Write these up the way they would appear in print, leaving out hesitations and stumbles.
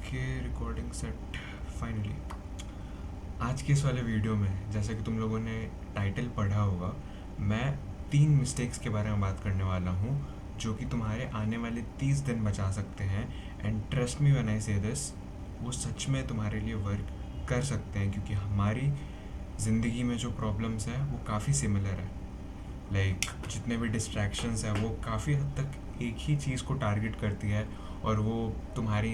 Okay, recording set finally. आज के इस वाले वीडियो में जैसा कि तुम लोगों ने टाइटल पढ़ा होगा, मैं 3 मिस्टेक्स के बारे में बात करने वाला हूँ जो कि तुम्हारे आने वाले 30 दिन बचा सकते हैं। And trust me when I से दिस, वो सच में तुम्हारे लिए वर्क कर सकते हैं, क्योंकि हमारी ज़िंदगी में जो प्रॉब्लम्स है वो काफ़ी सिमिलर है। जितने भी डिस्ट्रैक्शंस हैं वो काफ़ी हद तक एक ही चीज़ को टारगेट करती है, और वो तुम्हारी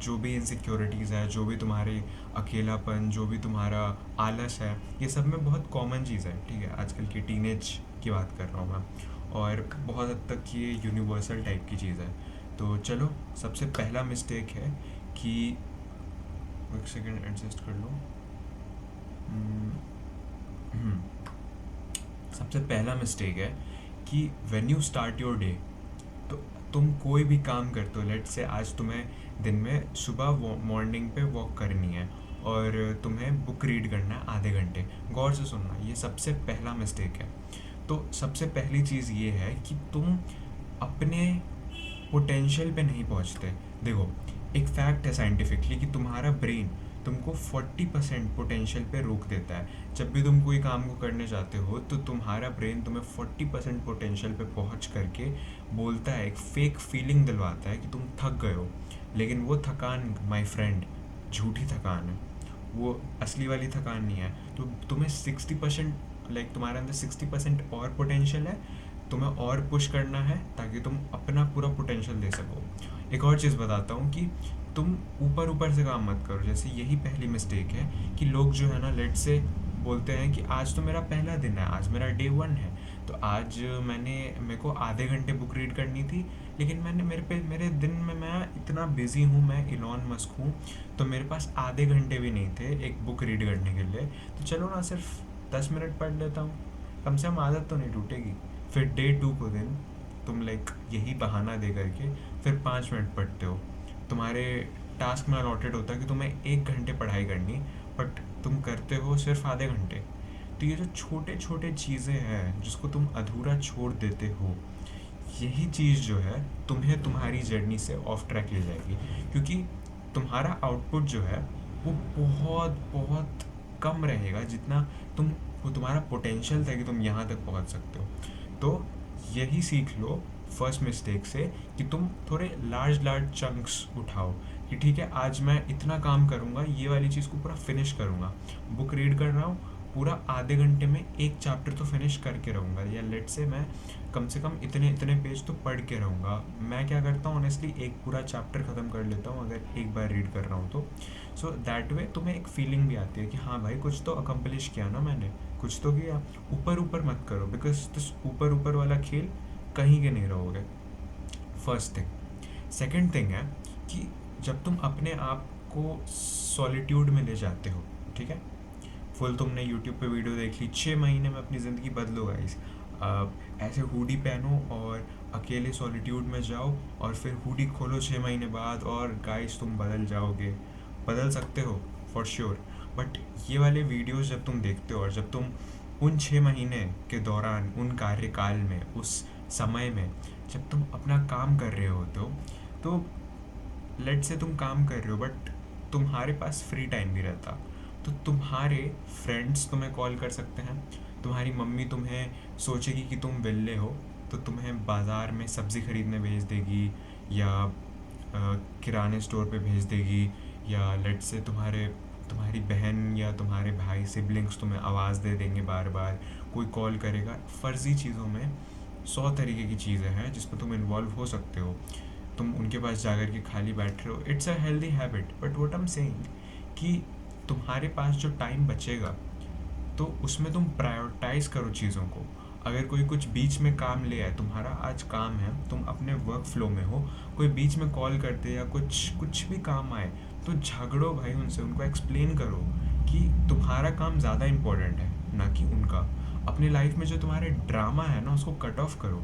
जो भी इनसिक्योरिटीज़ है, जो भी तुम्हारी अकेलापन, जो भी तुम्हारा आलस है, ये सब में बहुत कॉमन चीज़ है। ठीक है, आजकल की टीनेज की बात कर रहा हूँ मैं, और बहुत हद तक ये यूनिवर्सल टाइप की चीज़ है। तो चलो, सबसे पहला मिस्टेक है कि एक सेकेंड एडजस्ट कर लो। हम्म, हम्म, सबसे पहला मिस्टेक है कि when you start your day, तो तुम कोई भी काम करते हो, लेट से आज तुम्हें दिन में सुबह मॉर्निंग पे वॉक करनी है और तुम्हें बुक रीड करना है आधे घंटे। गौर से सुनना, ये सबसे पहला मिस्टेक है। तो सबसे पहली चीज़ ये है कि तुम अपने पोटेंशियल पे नहीं पहुंचते। देखो, एक फैक्ट है साइंटिफिकली कि तुम्हारा ब्रेन तुमको 40% पोटेंशियल पे रोक देता है। जब भी तुम कोई काम को करने जाते हो तो तुम्हारा ब्रेन तुम्हें 40% पोटेंशियल पे पहुंच करके बोलता है, एक फेक फीलिंग दिलवाता है कि तुम थक गए हो। लेकिन वो थकान, माय फ्रेंड, झूठी थकान है। वो असली वाली थकान नहीं है। तो तुम्हें 60%, तुम्हारे अंदर 60% और पोटेंशियल है, तुम्हें और पुश करना है ताकि तुम अपना पूरा पोटेंशियल दे सको। एक और चीज़ बताता हूँ कि तुम ऊपर ऊपर से काम मत करो। जैसे यही पहली मिस्टेक है कि लोग जो है ना, लेट से बोलते हैं कि आज तो मेरा पहला दिन है, आज मेरा डे 1 है, तो आज मेरे को आधे घंटे बुक रीड करनी थी, लेकिन मेरे दिन में मैं इतना बिजी हूँ, मैं इलॉन मस्क हूँ, तो मेरे पास आधे घंटे भी नहीं थे एक बुक रीड करने के लिए। तो चलो ना, सिर्फ 10 मिनट पढ़ लेता हूँ, कम से कम आदत तो नहीं टूटेगी। फिर डे 2 को दिन तुम यही बहाना दे करके फिर 5 मिनट पढ़ते हो। तुम्हारे टास्क में अलॉटेड होता है कि तुम्हें 1 घंटे पढ़ाई करनी, बट तुम करते हो सिर्फ आधे घंटे। तो ये जो छोटे छोटे चीज़ें हैं जिसको तुम अधूरा छोड़ देते हो, यही चीज़ जो है तुम्हें तुम्हारी जर्नी से ऑफ ट्रैक ले जाएगी। क्योंकि तुम्हारा आउटपुट जो है वो बहुत बहुत कम रहेगा जितना तुम, वो तुम्हारा पोटेंशियल था कि तुम यहाँ तक पहुँच सकते हो। तो यही सीख लो फर्स्ट मिस्टेक से कि तुम थोड़े लार्ज लार्ज चंक्स उठाओ, कि ठीक है, आज मैं इतना काम करूँगा, ये वाली चीज़ को पूरा फिनिश करूँगा। बुक रीड कर रहा हूँ, पूरा आधे घंटे में एक चैप्टर तो फिनिश करके रहूँगा, या लेट से मैं कम से कम इतने इतने पेज तो पढ़ के रहूँगा। मैं क्या करता हूँ ऑनेस्टली, एक पूरा चैप्टर ख़त्म कर लेता हूँ अगर एक बार रीड कर रहा हूँ तो। सो दैट वे तुम्हें एक फीलिंग भी आती है कि हाँ भाई, कुछ तो अकम्पलिश किया ना मैंने, कुछ तो किया। ऊपर ऊपर मत करो, बिकॉज दिस ऊपर ऊपर वाला खेल कहीं के नहीं रहोगे। First thing. सेकेंड थिंग है कि जब तुम अपने आप को सॉलिट्यूड में ले जाते हो, ठीक है, फुल तुमने यूट्यूब पे वीडियो देख ली, 6 महीने में अपनी ज़िंदगी बदलो गाइस। ऐसे हुडी पहनो और अकेले सॉलिट्यूड में जाओ, और फिर हुडी खोलो 6 महीने बाद, और गाइस तुम बदल जाओगे। बदल सकते हो फॉर श्योर। बट ये वाले वीडियोस जब तुम देखते हो, और जब तुम उन 6 महीने के दौरान, उन कार्यकाल में, उस समय में जब तुम अपना काम कर रहे होते हो, तो लेट से तुम काम कर रहे हो बट तुम्हारे पास फ्री टाइम भी रहता, तो तुम्हारे फ्रेंड्स तुम्हें कॉल कर सकते हैं, तुम्हारी मम्मी तुम्हें सोचेगी कि तुम वेले हो, तो तुम्हें बाज़ार में सब्ज़ी ख़रीदने भेज देगी, या किराने स्टोर पे भेज देगी, या लेट से तुम्हारी बहन या तुम्हारे भाई सिबलिंग्स तुम्हें आवाज़ दे देंगे बार बार, कोई कॉल करेगा। फ़र्ज़ी चीज़ों में 100 तरीके की चीज़ें हैं जिसमें तुम इन्वॉल्व हो सकते हो। तुम उनके पास जाकर के खाली बैठ रहे हो, it's a healthy habit, but what I am saying कि तुम्हारे पास जो टाइम बचेगा, तो उसमें तुम प्रायोरिटाइज करो चीज़ों को। अगर कोई कुछ बीच में काम ले आए, तुम्हारा आज काम है, तुम अपने वर्क फ्लो में हो, कोई बीच में कॉल कर दे या कुछ कुछ भी काम आए, तो झगड़ो भाई उनसे, उनको एक्सप्लेन करो कि तुम्हारा काम ज़्यादा इम्पोर्टेंट है ना कि उनका। अपनी लाइफ में जो तुम्हारे ड्रामा है ना, उसको कट ऑफ करो।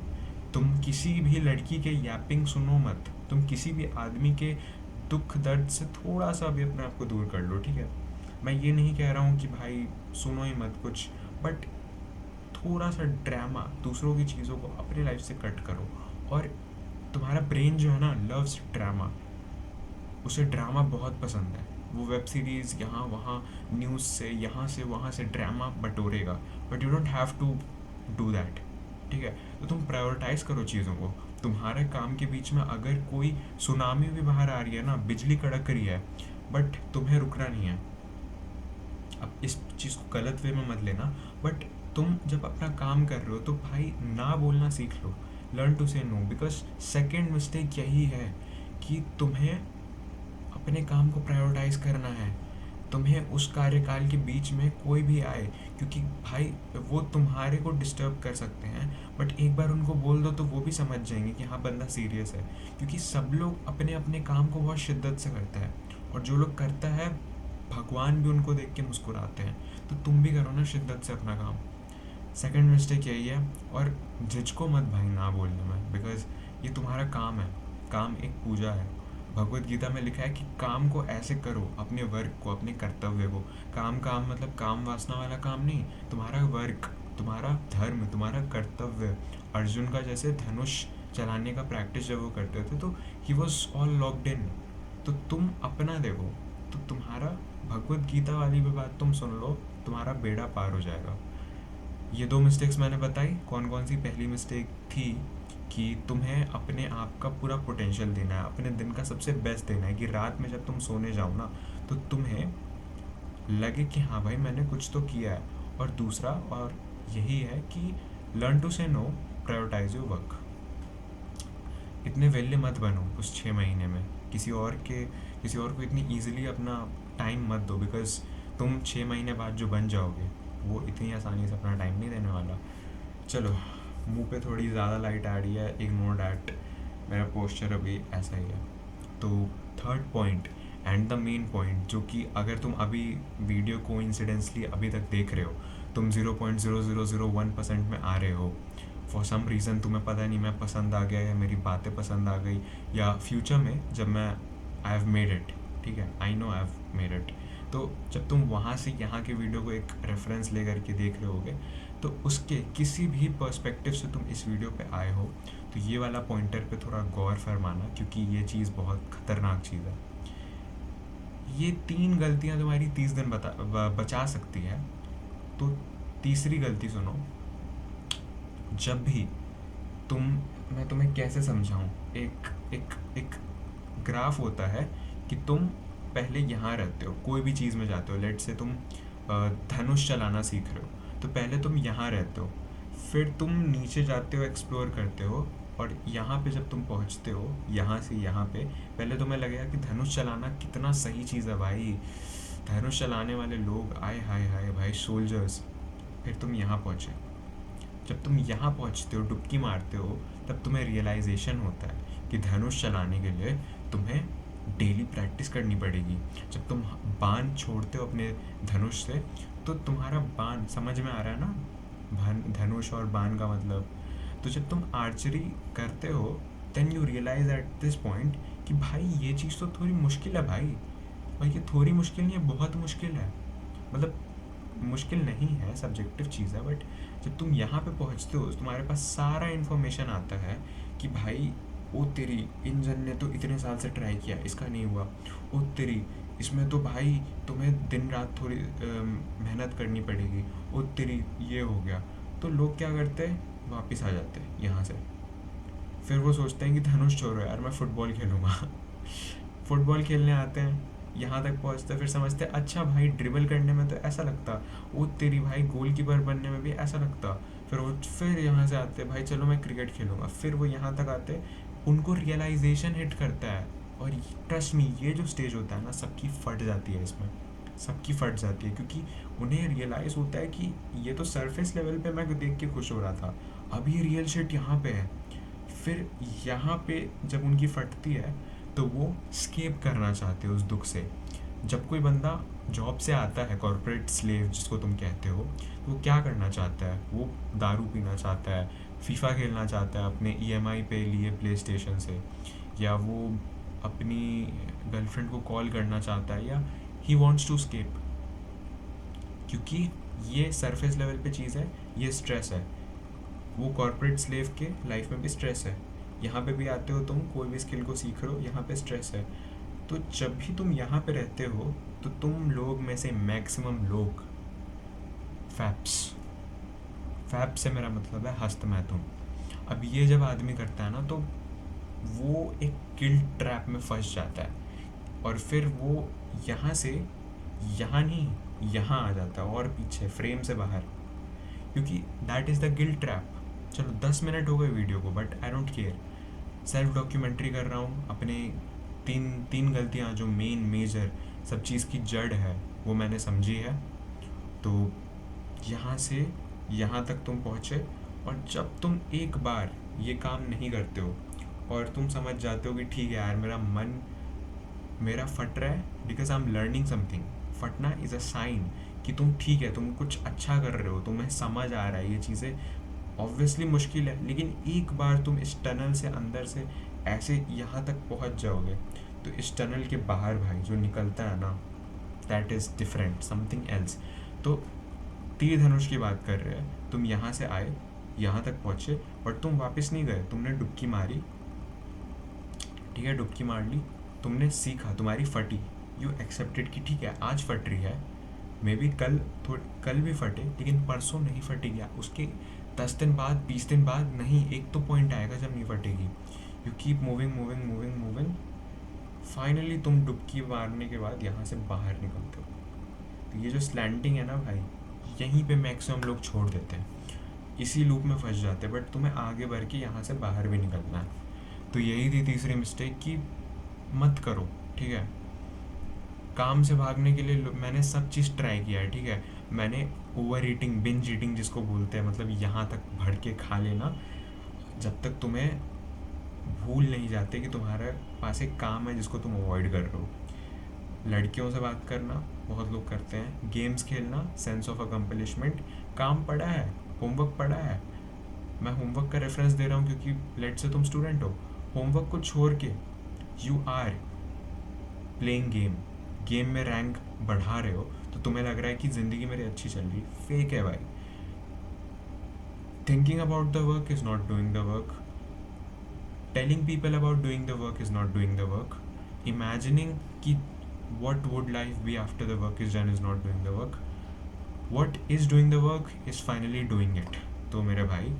तुम किसी भी लड़की के यैपिंग सुनो मत, तुम किसी भी आदमी के दुख दर्द से थोड़ा सा भी अपने आप को दूर कर लो, ठीक है। मैं ये नहीं कह रहा हूँ कि भाई सुनो ही मत कुछ, बट थोड़ा सा ड्रामा, दूसरों की चीज़ों को अपनी लाइफ से कट करो। और तुम्हारा ब्रेन जो है ना, लव्स ड्रामा। उसे ड्रामा बहुत पसंद है, वो वेब सीरीज़ यहाँ वहाँ न्यूज़ से वहाँ से ड्रामा बटोरेगा, but you don't have to do that. ठीक है, तो तुम प्रायोरिटाइज करो चीज़ों को। तुम्हारे काम के बीच में अगर कोई सुनामी भी बाहर आ रही है ना, बिजली कड़क रही है, बट तुम्हें रुकना नहीं है। अब इस चीज़ को गलत वे में मत लेना, बट तुम जब अपना काम कर रहे हो तो भाई ना बोलना सीख लो, लर्न टू से नो, बिकॉज सेकेंड मिस्टेक यही है कि तुम्हें अपने काम को प्रायोरिटाइज करना है। तुम्हें उस कार्यकाल के बीच में कोई भी आए, क्योंकि भाई वो तुम्हारे को डिस्टर्ब कर सकते हैं, बट एक बार उनको बोल दो तो वो भी समझ जाएंगे कि हाँ बंदा सीरियस है, क्योंकि सब लोग अपने अपने काम को बहुत शिद्दत से करता है, और जो लोग करता है भगवान भी उनको देख के मुस्कुराते हैं। तो तुम भी करो ना शिद्दत से अपना काम। सेकंड मिस्टेक यही है, और झिझको मत भाई ना बोलने में, बिकॉज ये तुम्हारा काम है। काम एक पूजा है। भगवत गीता में लिखा है कि काम को ऐसे करो, अपने वर्क को, अपने कर्तव्य को। काम काम मतलब काम वासना वाला काम नहीं, तुम्हारा वर्क, तुम्हारा धर्म, तुम्हारा कर्तव्य। अर्जुन का जैसे धनुष चलाने का प्रैक्टिस जब वो करते थे तो he was all locked in. तो तुम अपना देखो, तो तुम्हारा भगवत गीता वाली भी बात तुम सुन लो, तुम्हारा बेड़ा पार हो जाएगा। ये 2 मिस्टेक्स मैंने बताई। कौन कौन सी? पहली मिस्टेक थी कि तुम्हें अपने आप का पूरा पोटेंशियल देना है, अपने दिन का सबसे बेस्ट देना है, कि रात में जब तुम सोने जाओ ना तो तुम्हें लगे कि हाँ भाई मैंने कुछ तो किया है। और दूसरा, और यही है कि लर्न टू से नो, प्रायोरिटाइज योर वर्क। इतने वेले मत बनो उस 6 महीने में, किसी और को इतनी ईजिली अपना टाइम मत दो, बिकॉज तुम 6 महीने बाद जो बन जाओगे वो इतनी आसानी से अपना टाइम नहीं देने वाला। चलो, मुंह पे थोड़ी ज़्यादा लाइट आ रही है, इग्नोर डैट, मेरा पोस्चर अभी ऐसा ही है। तो third point and the main point, जो कि अगर तुम अभी वीडियो को इंसिडेंसली अभी तक देख रहे हो, तुम 0.0001% में आ रहे हो, फॉर सम रीज़न तुम्हें पता नहीं मैं पसंद आ गया या मेरी बातें पसंद आ गई, या फ्यूचर में जब मैं आई हैव मेड इट, ठीक है, I know I have made it, तो जब तुम वहाँ से यहाँ के वीडियो को एक रेफरेंस ले करके देख रहे होगे, तो उसके किसी भी पर्सपेक्टिव से तुम इस वीडियो पे आए हो, तो ये वाला पॉइंटर पे थोड़ा गौर फरमाना, क्योंकि ये चीज़ बहुत ख़तरनाक चीज़ है। ये 3 गलतियाँ तुम्हारी 30 दिन बचा सकती है। तो तीसरी गलती सुनो, जब भी मैं तुम्हें कैसे समझाऊँ, एक एक एक ग्राफ होता है कि तुम पहले यहाँ रहते हो, कोई भी चीज़ में जाते हो, लेट से तुम धनुष चलाना सीख रहे हो, तो पहले तुम यहाँ रहते हो, फिर तुम नीचे जाते हो, एक्सप्लोर करते हो, और यहाँ पे जब तुम पहुँचते हो, यहाँ से यहाँ पे, पहले तुम्हें लगेगा कि धनुष चलाना कितना सही चीज़ है भाई, धनुष चलाने वाले लोग, आए हाय हाय भाई, सोल्जर्स। फिर तुम यहाँ पहुँचे। जब तुम यहाँ पहुँचते हो, डुबकी मारते हो, तब तुम्हें रियलाइजेशन होता है कि धनुष चलाने के लिए तुम्हें डेली प्रैक्टिस करनी पड़ेगी। जब तुम बाण छोड़ते हो अपने धनुष से, तो तुम्हारा बाण समझ में आ रहा है ना, धनुष और बाण का मतलब। तो जब तुम आर्चरी करते हो, then you realize at this point कि भाई ये चीज़ तो थोड़ी मुश्किल है भाई, और ये थोड़ी मुश्किल नहीं है, बहुत मुश्किल है। मतलब मुश्किल नहीं है, सब्जेक्टिव चीज़ है, बट जब तुम यहाँ पे पहुँचते हो, तुम्हारे पास सारा इन्फॉर्मेशन आता है कि भाई ओ तेरी, इन जन ने तो इतने साल से ट्राई किया, इसका नहीं हुआ, ओ तेरी, इसमें तो भाई तुम्हें दिन रात थोड़ी मेहनत करनी पड़ेगी, ओ तेरी ये हो गया। तो लोग क्या करते हैं, वापस आ जाते हैं यहाँ से। फिर वो सोचते हैं कि धनुष छोड़ो यार, मैं फ़ुटबॉल खेलूँगा। फुटबॉल खेलने आते हैं, यहाँ तक पहुँचते, फिर समझते अच्छा भाई ड्रिबल करने में तो ऐसा लगता, वो तेरी भाई गोलकीपर बनने में भी ऐसा लगता। फिर यहाँ से आते भाई चलो मैं क्रिकेट खेलूँगा, फिर वो यहाँ तक आते, उनको रियलाइजेशन हिट करता है। और ट्रस्ट मी, ये जो स्टेज होता है ना, सबकी फट जाती है इसमें, सबकी फट जाती है, क्योंकि उन्हें रियलाइज़ होता है कि ये तो सरफेस लेवल पे मैं देख के खुश हो रहा था, अब ये रियल शिट यहाँ पे है। फिर यहाँ पे जब उनकी फटती है, तो वो स्केप करना चाहते हो उस दुख से। जब कोई बंदा जॉब से आता है, कॉर्पोरेट स्लेव जिसको तुम कहते हो, तो वो क्या करना चाहता है, वो दारू पीना चाहता है, फीफा खेलना चाहता है अपने ईएमआई पे लिए प्ले स्टेशन से, या वो अपनी गर्लफ्रेंड को कॉल करना चाहता है, या ही वॉन्ट्स टू स्केप। क्योंकि ये सरफेस लेवल पे चीज़ है, ये स्ट्रेस है। वो कॉर्पोरेट स्लेव के लाइफ में भी स्ट्रेस है, यहाँ पे भी आते हो तुम, कोई भी स्किल को सीख रहे हो, यहाँ पे स्ट्रेस है। तो जब भी तुम यहाँ पे रहते हो तो तुम लोग में से मैक्सिमम लोग फैप्स, फैप से मेरा मतलब है हस्त मैथुन। अब ये जब आदमी करता है ना तो वो एक गिल्ट ट्रैप में फंस जाता है और फिर वो यहाँ से, यहाँ नहीं यहाँ आ जाता है और पीछे फ्रेम से बाहर, क्योंकि that is the guilt trap. चलो 10 मिनट हो गए वीडियो को, but I don't care. Self documentary कर रहा हूँ अपने तीन तीन गलतियाँ जो मेन मेजर सब चीज़ की जड़ है वो मैंने समझी है। तो यहाँ से यहाँ तक तुम पहुँचे, और जब तुम एक बार ये काम नहीं करते हो और तुम समझ जाते हो कि ठीक है यार मेरा फट रहा है because I am learning something. फटना इज़ अ साइन कि तुम ठीक है, तुम कुछ अच्छा कर रहे हो, तुम्हें समझ आ रहा है। ये चीज़ें ऑब्वियसली मुश्किल है, लेकिन एक बार तुम इस टनल से अंदर से ऐसे यहाँ तक पहुँच जाओगे तो इस टनल के बाहर भाई जो निकलता है ना, that is different, something else. तो तीर धनुष की बात कर रहे हैं, तुम यहाँ से आए, यहाँ तक पहुँचे, बट तुम वापस नहीं गए, तुमने डुबकी मारी, ठीक है, डुबकी मार ली, तुमने सीखा, तुम्हारी फटी, यू एक्सेप्टेड कि ठीक है आज फट रही है, मे बी कल भी फटे लेकिन परसों नहीं फटेगी, उसके 10 दिन बाद 20 दिन बाद नहीं, एक तो पॉइंट आएगा जब नहीं फटेगी। You keep moving moving moving moving, finally तुम डुबकी मारने के बाद यहाँ से बाहर निकलते हो। तो ये जो स्लैंटिंग है ना भाई, यहीं पे मैक्सिमम लोग छोड़ देते हैं, इसी लूप में फंस जाते हैं, बट तुम्हें आगे बढ़ के यहाँ से बाहर भी निकलना है। तो यही थी तीसरी मिस्टेक कि मत करो, ठीक है। काम से भागने के लिए मैंने सब चीज़ ट्राई किया है, ठीक है। मैंने ओवर ईटिंग, बिंज ईटिंग जिसको बोलते हैं, मतलब यहाँ तक भर के खा लेना जब तक तुम्हें भूल नहीं जाते कि तुम्हारे पास एक काम है जिसको तुम अवॉइड कर रहे हो। लड़कियों से बात करना बहुत लोग करते हैं, गेम्स खेलना, सेंस ऑफ अकम्पलिशमेंट, काम पड़ा है, होमवर्क पड़ा है। मैं होमवर्क का रेफरेंस दे रहा हूँ क्योंकि लेट से तुम स्टूडेंट हो, होमवर्क को छोड़ के यू आर प्लेइंग गेम में रैंक बढ़ा रहे हो, तो तुम्हें लग रहा है कि ज़िंदगी मेरी अच्छी चल रही, फेक है भाई। Thinking about the work is not doing the work, telling people about doing the work is not doing the work, imagining कि what would life be after the work is done is not doing the work, what is doing the work is finally doing it। तो मेरे भाई,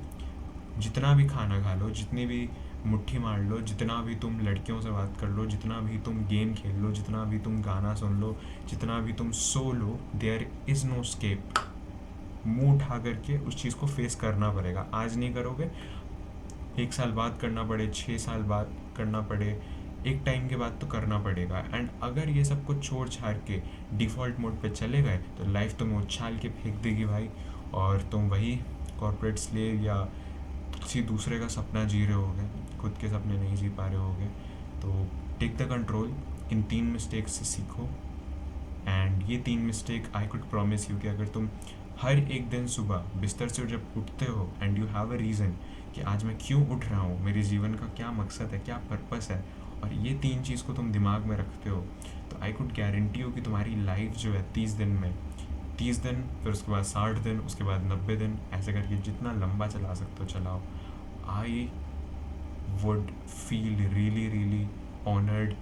जितना भी खाना खा लो, जितनी भी मुट्ठी मार लो, जितना भी तुम लड़कियों से बात कर लो, जितना भी तुम गेम खेल लो, जितना भी तुम गाना सुन लो, जितना भी तुम सो लो, देयर इज़ नो स्केप। मुंह उठा करके उस चीज़ को फेस करना पड़ेगा। आज नहीं करोगे, 1 साल बाद करना पड़े, 6 साल बाद करना पड़े, एक टाइम के बाद तो करना पड़ेगा। एंड अगर ये सब कुछ छोड़ छाड़ के डिफ़ॉल्ट मोड पे चले गए तो लाइफ तुम्हें उछाल के फेंक देगी भाई, और तुम वही कॉर्पोरेट स्लेव या किसी दूसरे का सपना जी रहे होगे, खुद के सपने नहीं जी पा रहे होगे। तो टेक द कंट्रोल, इन 3 मिस्टेक से सीखो। एंड ये 3 mistake I could promise you कि अगर तुम हर एक दिन सुबह बिस्तर से जब उठते हो and you have a reason कि आज मैं क्यों उठ रहा हूँ, मेरे जीवन का क्या मकसद है, क्या पर्पस है, और ये 3 चीज़ को तुम दिमाग में रखते हो, तो आई कुड गारंटी यू कि तुम्हारी लाइफ जो है 30 दिन में, 30 दिन, फिर उसके बाद 60 दिन, उसके बाद 90 दिन, ऐसे करके जितना लंबा चला सकते हो चलाओ। I would feel really really honoured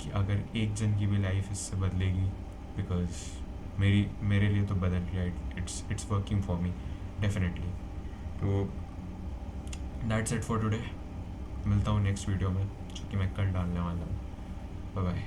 कि अगर एक जन की भी लाइफ इससे बदलेगी, बिकॉज मेरे लिए तो बदल गया, it's working for me definitely. तो दैट्स इट फॉर टुडे, मिलता हूँ नेक्स्ट वीडियो में जो कि मैं कल डालने वाला हूँ। Bye bye.